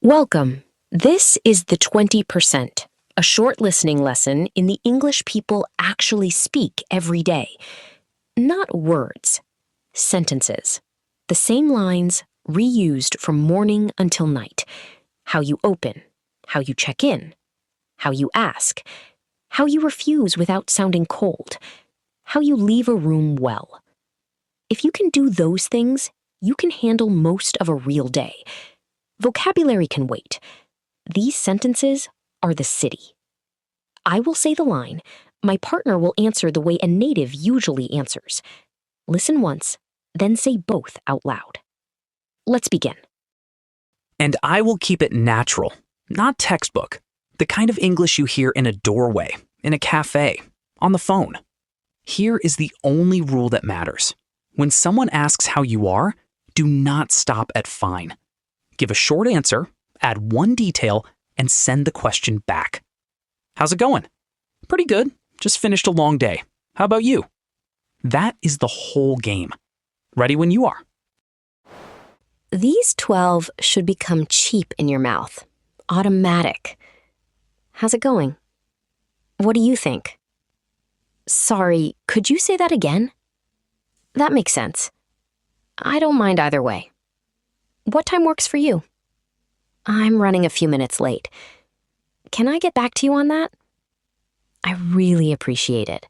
Welcome. This is the 20%, a short listening lesson in the English people actually speak every day. Not words, sentences. The same lines reused from morning until night. How you open, how you check in, how you ask, how you refuse without sounding cold, how you leave a room well. If you can do those things, you can handle most of a real day. Vocabulary can wait. These sentences are the city. I will say the line. My partner will answer the way a native usually answers. Listen once, then say both out loud. Let's begin. And I will keep it natural, not textbook. The kind of English you hear in a doorway, in a cafe, on the phone. Here is the only rule that matters. When someone asks how you are, do not stop at fine. Give a short answer, add one detail, and send the question back. How's it going? Pretty good. Just finished a long day. How about you? That is the whole game. Ready when you are. These 12 should become cheap in your mouth. Automatic. How's it going? What do you think? Sorry, could you say that again? That makes sense. I don't mind either way. What time works for you? I'm running a few minutes late. Can I get back to you on that? I really appreciate it.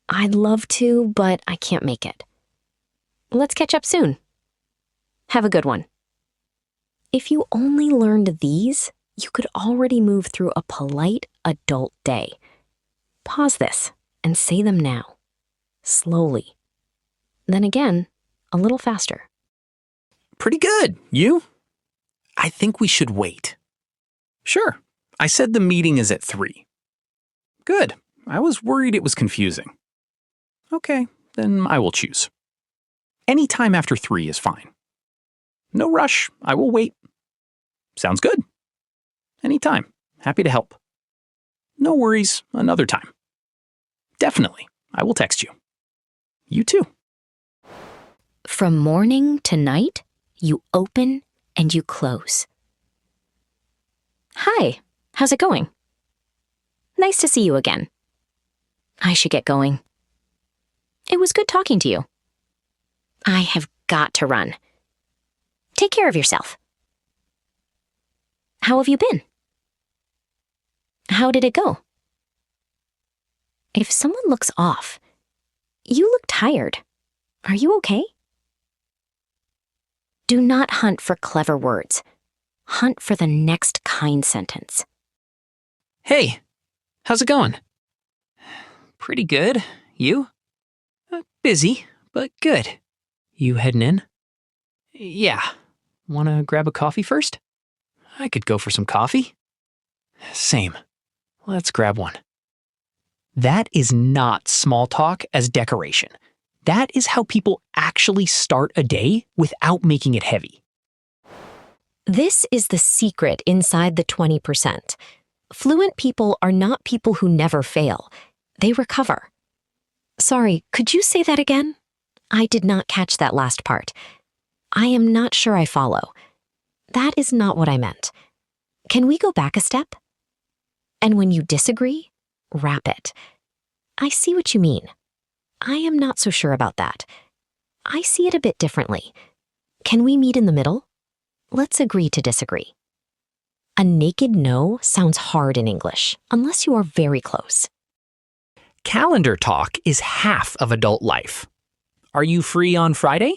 I'd love to, but I can't make it. Let's catch up soon. Have a good one. If you only learned these, you could already move through a polite adult day. Pause this and say them now. Slowly. Then again, a little faster. Pretty good. You? I think we should wait. Sure. I said the meeting is at 3. Good. I was worried it was confusing. Okay, then I will choose. Any time after 3 is fine. No rush. I will wait. Sounds good. Anytime. Happy to help. No worries. Another time. Definitely. I will text you. You too. From morning to night, you open and you close. Hi, how's it going? Nice to see you again. I should get going. It was good talking to you. I have got to run. Take care of yourself. How have you been? How did it go? If someone looks off, you look tired. Are you okay? Do not hunt for clever words. Hunt for the next kind sentence. Hey, how's it going? Pretty good. You? Busy, but good. You heading in? Yeah. Wanna grab a coffee first? I could go for some coffee. Same. Let's grab one. That is not small talk as decoration. That is how people actually start a day without making it heavy. This is the secret inside the 20%. Fluent people are not people who never fail. They recover. Sorry, could you say that again? I did not catch that last part. I am not sure I follow. That is not what I meant. Can we go back a step? And when you disagree, wrap it. I see what you mean. I am not so sure about that. I see it a bit differently. Can we meet in the middle? Let's agree to disagree. A naked no sounds hard in English, unless you are very close. Calendar talk is half of adult life. Are you free on Friday?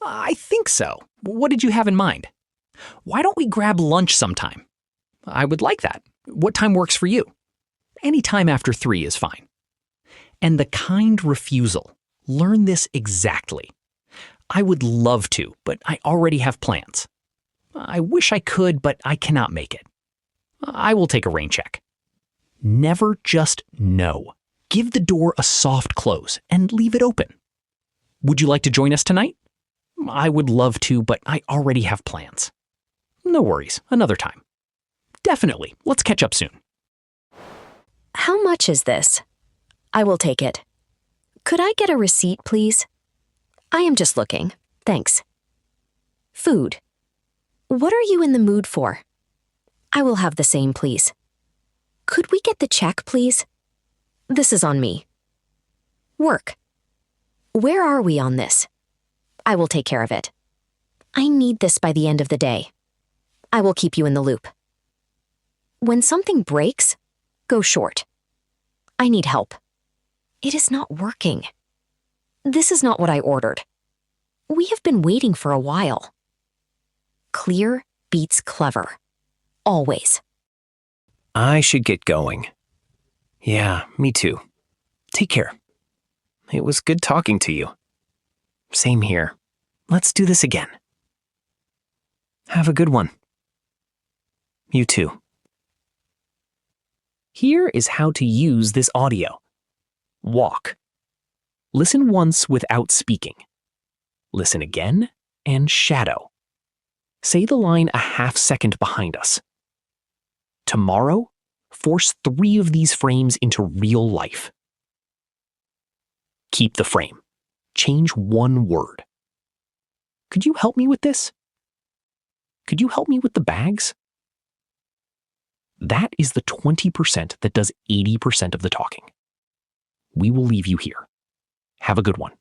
I think so. What did you have in mind? Why don't we grab lunch sometime? I would like that. What time works for you? Any time after 3 is fine. And the kind refusal. Learn this exactly. I would love to, but I already have plans. I wish I could, but I cannot make it. I will take a rain check. Never just no. Give the door a soft close and leave it open. Would you like to join us tonight? I would love to, but I already have plans. No worries, another time. Definitely, let's catch up soon. How much is this? I will take it. Could I get a receipt, please? I am just looking. Thanks. Food. What are you in the mood for? I will have the same, please. Could we get the check, please? This is on me. Work. Where are we on this? I will take care of it. I need this by the end of the day. I will keep you in the loop. When something breaks, go short. I need help. It is not working. This is not what I ordered. We have been waiting for a while. Clear beats clever. Always. I should get going. Yeah, me too. Take care. It was good talking to you. Same here. Let's do this again. Have a good one. You too. Here is how to use this audio. Walk. Listen once without speaking. Listen again and shadow. Say the line a half second behind us. Tomorrow, force 3 of these frames into real life. Keep the frame. Change 1 word. Could you help me with this? Could you help me with the bags? That is the 20% that does 80% of the talking. We will leave you here. Have a good one.